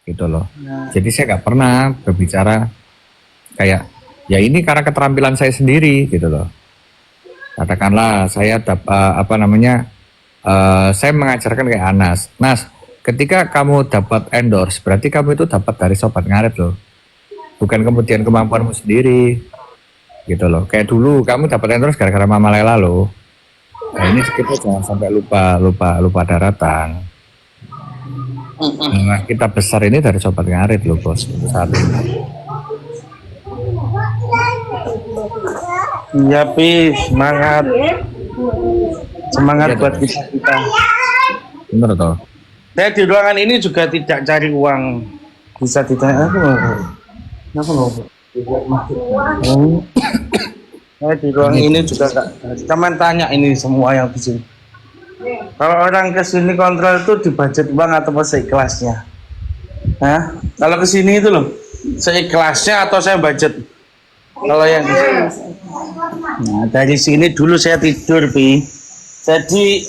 gitu loh. Nah, Jadi saya nggak pernah berbicara kayak ya ini karena keterampilan saya sendiri gitu loh. Katakanlah saya apa namanya saya mengajarkan kayak Anas. Nas, ketika kamu dapat endorse berarti kamu itu dapat dari sobat ngaret loh. Bukan kemudian kemampuanmu sendiri gitu loh. Kayak dulu kamu dapat endorse gara-gara Mama Lela loh. Nah ini kita jangan sampai lupa daratan. Nah, kita besar ini dari sobat ngarit loh bos untuk saat ini. iya Pi, semangat. Semangat Iya buat toh, kita. bener toh. Saya di ruangan ini juga tidak cari uang. Bisa ditanya aku mau. Kenapa mau? Hmm. Saya di ruang Ini ini tuh. juga kak. Cuman tanya ini semua yang di sini. Kalau orang ke sini kontrol itu di budget uang atau seikhlasnya? Hah? Kalau ke sini itu loh, seikhlasnya atau saya budget? Kalau yang nah, dari sini dulu saya tidur, Pi. Jadi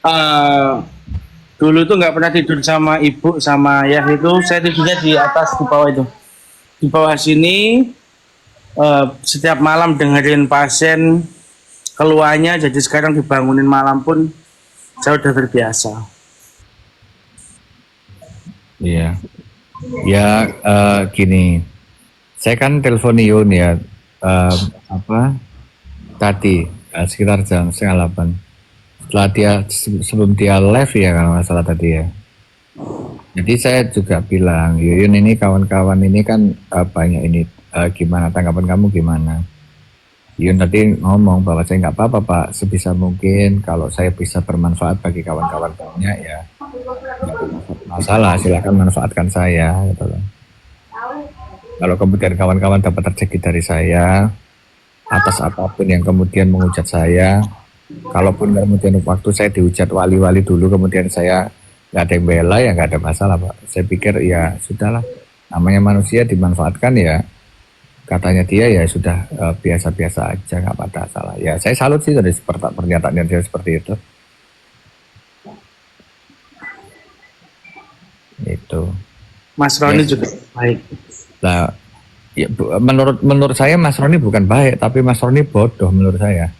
eh, dulu tuh nggak pernah tidur sama ibu sama ayah itu. Saya tidurnya di atas di bawah itu. Di bawah sini setiap malam dengerin pasien keluarnya. Jadi sekarang dibangunin malam pun saya udah terbiasa. Iya. Ya gini. Saya kan telepon Yun ya apa tadi sekitar jam 7:30. Setelah dia sebelum dia live ya kalau nggak salah tadi ya. Jadi saya juga bilang, Yuyun ini kawan-kawan ini kan banyak ini gimana tanggapan kamu gimana? Yuyun tadi ngomong bahwa saya nggak apa-apa Pak, sebisa mungkin kalau saya bisa bermanfaat bagi kawan-kawan banyak ya nggak ada masalah, silakan manfaatkan saya gitu loh. Kalau kemudian kawan-kawan dapat rezeki dari saya atas apapun yang kemudian menghujat saya, kalaupun kemudian waktu saya dihujat wali-wali dulu kemudian saya nggak ada yang bela ya nggak ada masalah Pak. Saya pikir ya sudahlah, namanya manusia dimanfaatkan ya katanya dia ya sudah biasa-biasa aja nggak ada masalah. Ya saya salut sih dari pernyataan dia seperti itu. Itu. Mas Ya Roni juga baik. lah ya, menurut saya Mas Roni bukan baik tapi Mas Roni bodoh menurut saya.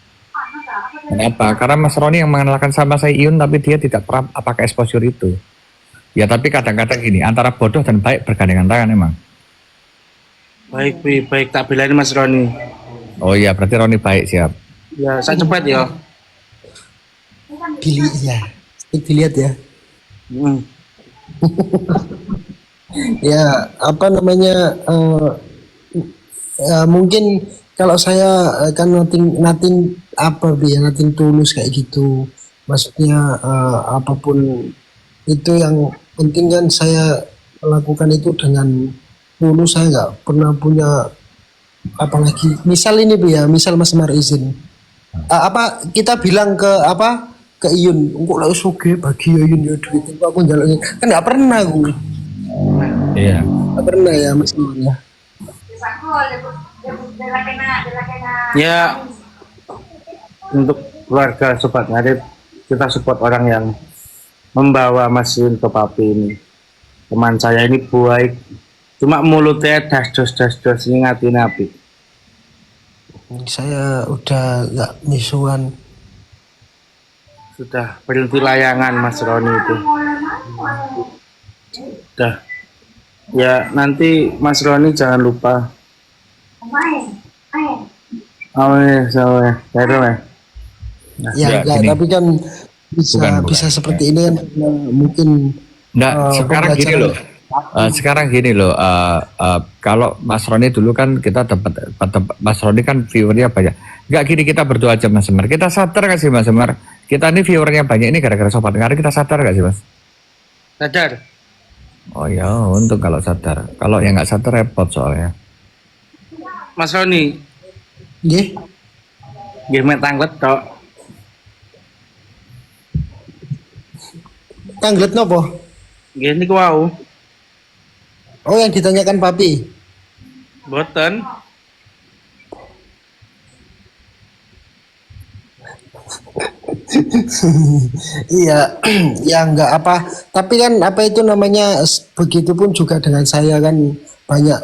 Kenapa? Karena Mas Roni yang mengenalkan sama saya Iun tapi dia tidak pernah apakah exposure itu. Ya tapi kadang-kadang gini antara bodoh dan baik bergandengan tangan emang. Baik, Pi. Baik, tak belain Mas Roni. Oh iya berarti Roni baik siap. Ya, saya cepat ya. Pilih ya, dilihat ya. Hmm. Ya apa namanya mungkin kalau saya kan nothing apa ya nothing tulus kayak gitu. Maksudnya apapun itu yang penting kan saya melakukan itu dengan tulus, saya nggak pernah punya apalagi misal ini Bu ya, misal Mas Mar izin apa kita bilang ke apa ke Iyun kok lah suge bagi ya Iyun ya duit itu aku jalan kan nggak pernah gue Iya. nggak pernah ya Mas Mar ya. Ya, untuk keluarga Sobat Ngarit, kita support orang yang membawa Mas Yun ke Papi ini. Teman saya ini baik, cuma mulutnya das dos ingatin api. Saya udah nggak misuan. Sudah berhenti layangan Mas Roni itu. Udah. Ya nanti Mas Roni jangan lupa. Oh ya, ya. Ya Ya, enggak, gini. tapi kan bisa Bukan. bisa seperti ini kan mungkin Nggak, sekarang gini pembelajaran. loh. Sekarang gini loh, kalau Mas Roni dulu kan kita dapat Mas Roni kan viewernya banyak. Nggak gini kita berdua aja Mas Semar. Kita sadar nggak sih Mas Semar? Kita ini viewernya banyak ini gara-gara Sobat Ngarit kita sadar nggak sih Mas? Sadar. Oh ya, untung kalau sadar. Kalau yang nggak sadar repot soalnya. Mas Roni, Nggih. game tanglet tok. Tanglet nopo? Gini ku wow. Oh yang ditanyakan Papi. Boten. Iya, ya nggak apa. Tapi kan apa itu namanya, begitupun juga dengan saya kan banyak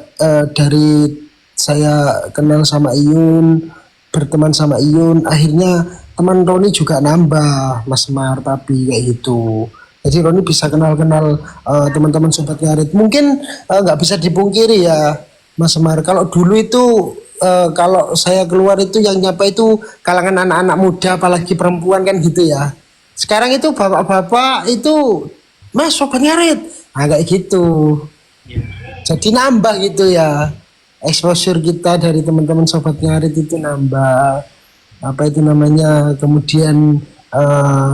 dari saya kenal sama Iyun, berteman sama Iyun, akhirnya teman Roni juga nambah, Mas Mar, tapi kayak gitu. Jadi Roni bisa kenal-kenal teman-teman sobat ngarit. Mungkin nggak bisa dipungkiri ya, Mas Mar. Kalau dulu itu kalau saya keluar itu yang nyapa itu kalangan anak-anak muda, apalagi perempuan kan gitu ya. Sekarang itu bapak-bapak itu mas sobat ngarit, nah kayak gitu. Jadi nambah gitu ya, exposure kita dari teman-teman sobat ngarit itu nambah, apa itu namanya, kemudian eh,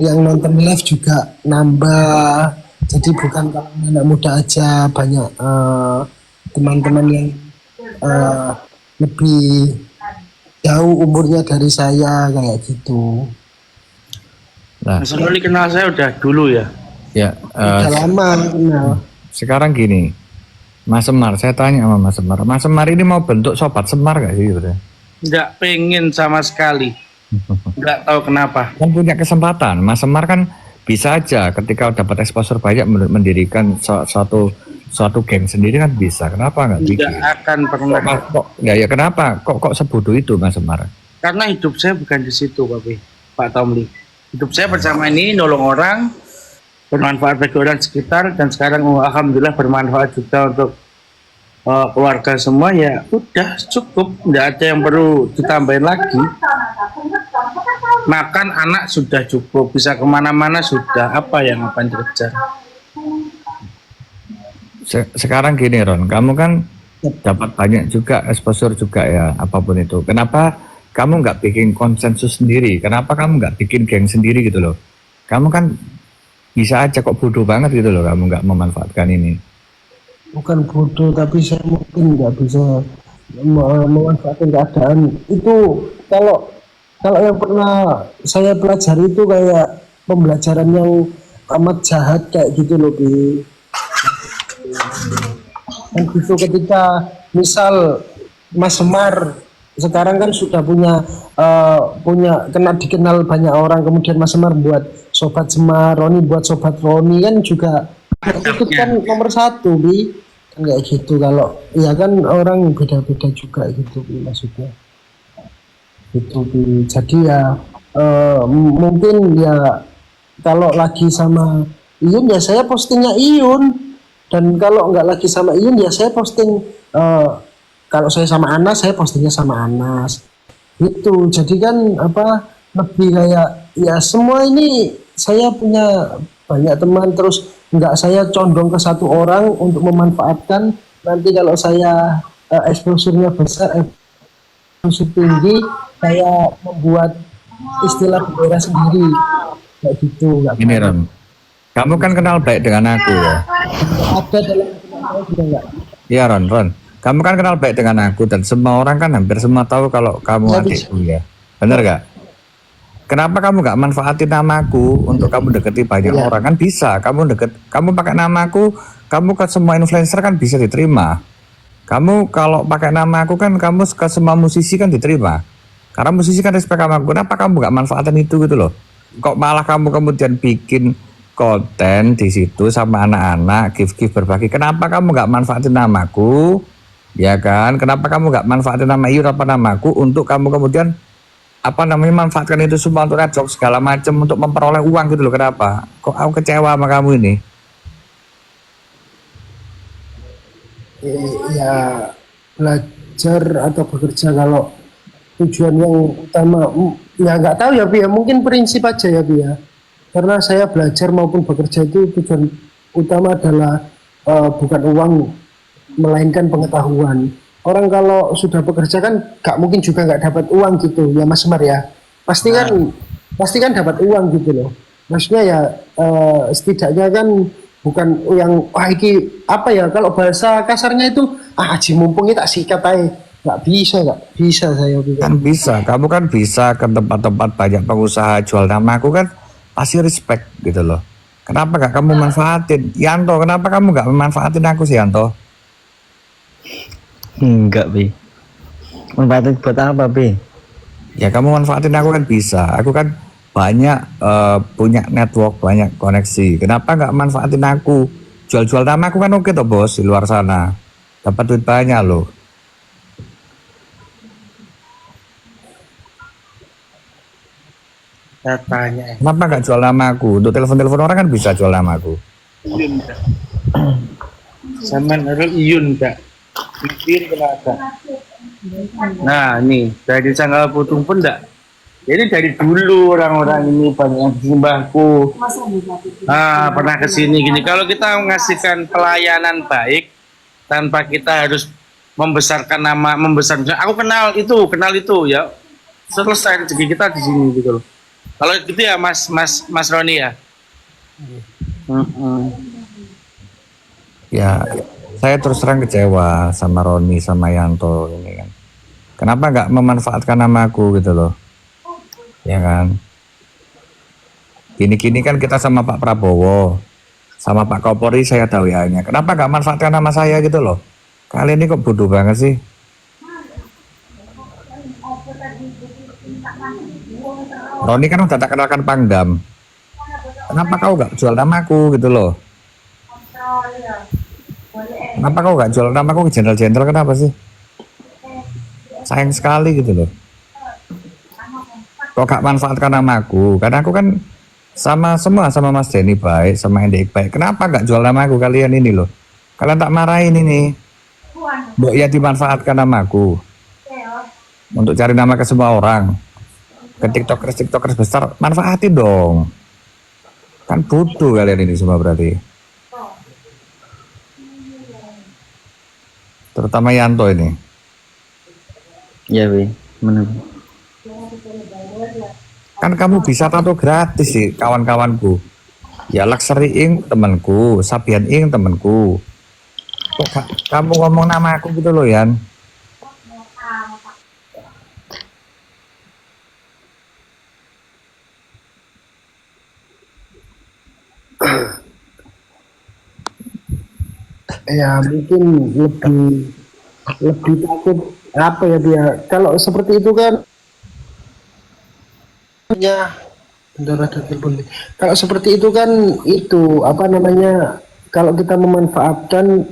yang nonton live juga nambah. Jadi bukan kalangan anak muda aja, banyak teman-teman yang eh, lebih jauh umurnya dari saya kayak gitu. Nah, Mas Roli kenal saya udah dulu ya. ya Udah lama kenal. sekarang gini, Mas Semar, saya tanya sama Mas Semar. Mas Semar ini mau bentuk sobat Semar gak sih sebenarnya? Nggak pengen sama sekali. Nggak tahu kenapa. Kan punya kesempatan. Mas Semar kan bisa aja ketika dapat exposure banyak mendirikan suatu geng sendiri kan bisa. Kenapa nggak bikin? Nggak akan pernah. Ya kenapa? Kok sebodoh itu Mas Semar? Karena hidup saya bukan di situ, Pak Tomli. Hidup saya bersama ini nolong orang, bermanfaat bagi orang sekitar, dan sekarang alhamdulillah bermanfaat juga untuk keluarga semua. Ya udah cukup, nggak ada yang perlu ditambahin lagi. Makan anak sudah cukup, bisa kemana-mana sudah, apa yang akan dikejar. Sekarang gini Ron, kamu kan dapat banyak juga exposure juga ya, apapun itu. Kenapa kamu nggak bikin konsensus sendiri? Kenapa kamu nggak bikin geng sendiri gitu loh? Kamu kan bisa aja, kok bodoh banget gitu loh kamu nggak memanfaatkan ini. Bukan bodoh, tapi saya mungkin nggak bisa memanfaatkan keadaan itu. Kalau yang pernah saya pelajari itu kayak pembelajaran yang amat jahat kayak gitu loh, Bi. Dan gitu ketika misal Mas Semar sekarang kan sudah punya dikenal banyak orang, kemudian Mas Semar buat sobat Semar, Roni buat sobat Roni, kan juga itu kan nomor satu, Bi. Kan kayak gitu. Kalau ya kan orang beda-beda juga gitu, Bi, maksudnya itu, Bi. Jadi ya mungkin ya kalau lagi sama Iyun ya saya postingnya Iyun, dan kalau nggak lagi sama Iyun ya saya posting kalau saya sama Anas saya postingnya sama Anas itu. Jadi kan apa, lebih kayak ya semua ini saya punya banyak teman, terus nggak saya condong ke satu orang untuk memanfaatkan. Nanti kalau saya exposure-nya besar, exposure tinggi, saya membuat istilah daerah sendiri kayak gitu. Nggak Ini Ron, kamu kan kenal baik dengan aku ya. ada dalam saya juga nggak. Iya Ron, kamu kan kenal baik dengan aku dan semua orang kan hampir semua tahu kalau kamu Ya, adikku ya. Bener gak? Kenapa kamu nggak manfaatin namaku untuk kamu deketi banyak Ya. orang? Kan bisa, kamu pakai namaku, kamu ke semua influencer kan bisa diterima. Kamu kalau pakai nama aku kan kamu ke semua musisi kan diterima. Karena musisi kan respect sama aku. Kenapa kamu nggak manfaatin itu gitu loh? Kok malah kamu kemudian bikin konten di situ sama anak-anak, give berbagi. Kenapa kamu nggak manfaatin namaku? Ya kan? Kenapa kamu nggak manfaatin nama Iyur apa namaku untuk kamu kemudian apa namanya manfaatkan itu semua untuk adjok segala macam untuk memperoleh uang gitu loh? Kenapa? Kok aku kecewa sama kamu ini? Ya belajar atau bekerja kalau tujuan yang utama ya nggak tahu ya, Bi, ya mungkin prinsip aja ya, Bi, ya. Karena saya belajar maupun bekerja itu tujuan utama adalah bukan uang melainkan pengetahuan. Orang kalau sudah bekerja kan nggak mungkin juga nggak dapat uang gitu ya, Mas Semar ya. Pasti kan dapat uang gitu loh. Maksudnya ya setidaknya kan bukan yang wah iki apa ya, kalau bahasa kasarnya itu aji mumpung tak sikat aja. Nggak bisa saya bilang. Kan bisa, kamu kan bisa ke tempat-tempat banyak pengusaha jual nama aku kan pasti respect gitu loh. Kenapa gak kamu manfaatin? Yanto, kenapa kamu gak memanfaatin aku sih Yanto? Enggak, Bi. Manfaatin buat apa, Bi? Ya kamu manfaatin aku kan bisa. Aku kan banyak punya network, banyak koneksi. Kenapa nggak manfaatin aku? Jual-jual nama aku kan oke toh bos di luar sana. Dapat duit banyak loh. Saya tanya. Kenapa nggak jual nama aku? Untuk telepon-telepon orang kan bisa jual nama aku. Iyun kak. Zaman Errol Iyun kak. Mikir kenapa? Nah ini dari tanggal putung pun enggak. Jadi dari dulu orang-orang ini banyak yang simbahku. Pernah kesini gini. Kalau kita mengasihkan pelayanan baik tanpa kita harus membesarkan nama, aku kenal itu ya. Selesai rezeki kita di sini gitu loh. Kalau gitu ya Mas Roni ya. Ya, saya terus terang kecewa sama Roni sama Yanto ini kan. Kenapa nggak memanfaatkan nama aku gitu loh? Ya kan. Gini-gini kan kita sama Pak Prabowo, sama Pak Kapolri saya tahu ya nya. Kenapa nggak manfaatkan nama saya gitu loh? Kalian ini kok bodoh banget sih? Roni kan udah tak kenalkan Pangdam. Kenapa kau nggak jual namaku gitu loh? Kenapa kau nggak jual namaku ke jenderal-jenderal? Kenapa sih? Sayang sekali gitu loh. Kok gak manfaatkan namaku? Karena aku kan sama semua, sama Mas Denny baik, sama Endek baik. Kenapa gak jual namaku kalian ini loh? Kalian tak marahin ini. Mbok ya dimanfaatkan namaku untuk cari nama ke semua orang. Ke tiktokers besar, manfaatin dong. Kan butuh kalian ini semua berarti. Terutama Yanto ini. Ya Wi, benar. Kan kamu bisa tato gratis sih kawan-kawanku. Ya Luxury Ink temanku, Sabian Ink temanku. Kok kamu ngomong nama aku gitu loh Yan? Ya mungkin lebih takut apa ya dia. Kalau seperti itu kan ya bentar, ada telepon nih. Kalau seperti itu kan itu apa namanya, kalau kita memanfaatkan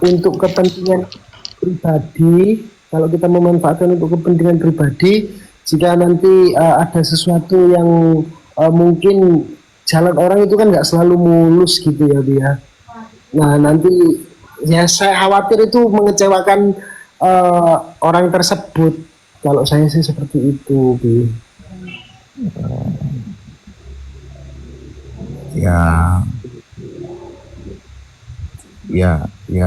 untuk kepentingan pribadi, kalau kita memanfaatkan untuk kepentingan pribadi, jika nanti ada sesuatu yang mungkin jalan orang itu kan nggak selalu mulus gitu ya dia. Nah nanti ya saya khawatir itu mengecewakan orang tersebut. Kalau saya sih seperti itu, Bi. Ya, ya, ya.